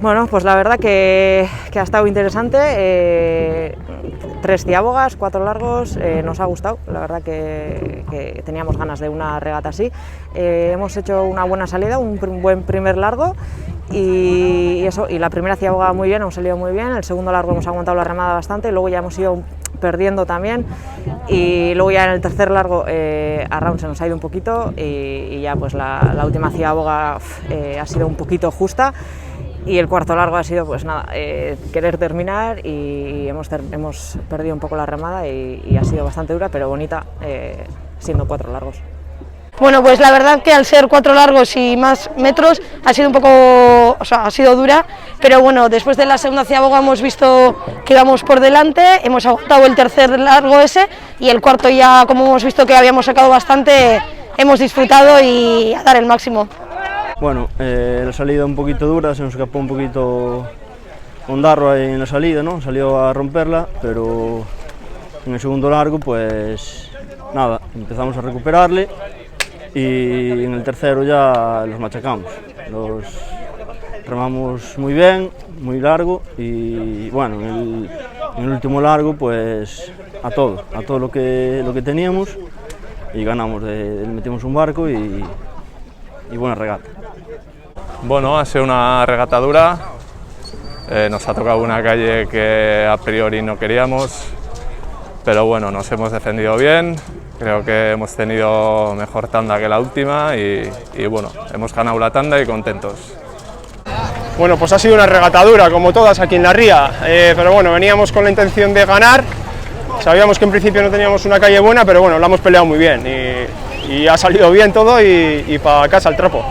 Bueno, pues la verdad que ha estado interesante, 3 ciábogas, 4 largos, nos ha gustado, la verdad que teníamos ganas de una regata así. Hemos hecho una buena salida, un buen primer largo y eso, y la primera ciáboga muy bien, hemos salido muy bien, el segundo largo hemos aguantado la remada bastante, luego ya hemos ido perdiendo también y luego ya en el tercer largo a round se nos ha ido un poquito y ya pues la última ciáboga ha sido un poquito justa. Y el cuarto largo ha sido, pues nada, querer terminar y hemos perdido un poco la remada y ha sido bastante dura, pero bonita, siendo 4 largos. Bueno, pues la verdad que al ser 4 largos y más metros ha sido un poco, ha sido dura, pero bueno, después de la segunda ciáboga hemos visto que íbamos por delante, hemos aguantado el tercer largo ese y el cuarto ya, como hemos visto que habíamos sacado bastante, hemos disfrutado y a dar el máximo. Bueno, la salida un poquito dura, se nos escapó un poquito un darro ahí en la salida, ¿no? Salió a romperla, pero en el segundo largo, pues nada, empezamos a recuperarle y en el tercero ya los machacamos. Los remamos muy bien, muy largo y bueno, en el último largo, pues a todo lo que teníamos y ganamos, metimos un barco y buena regata. Bueno, ha sido una regata dura, nos ha tocado una calle que a priori no queríamos, pero bueno, nos hemos defendido bien, creo que hemos tenido mejor tanda que la última y bueno, hemos ganado la tanda y contentos. Bueno, pues ha sido una regata dura, como todas aquí en la ría, pero bueno, veníamos con la intención de ganar, sabíamos que en principio no teníamos una calle buena, pero bueno, la hemos peleado muy bien y ha salido bien todo y para casa el trapo.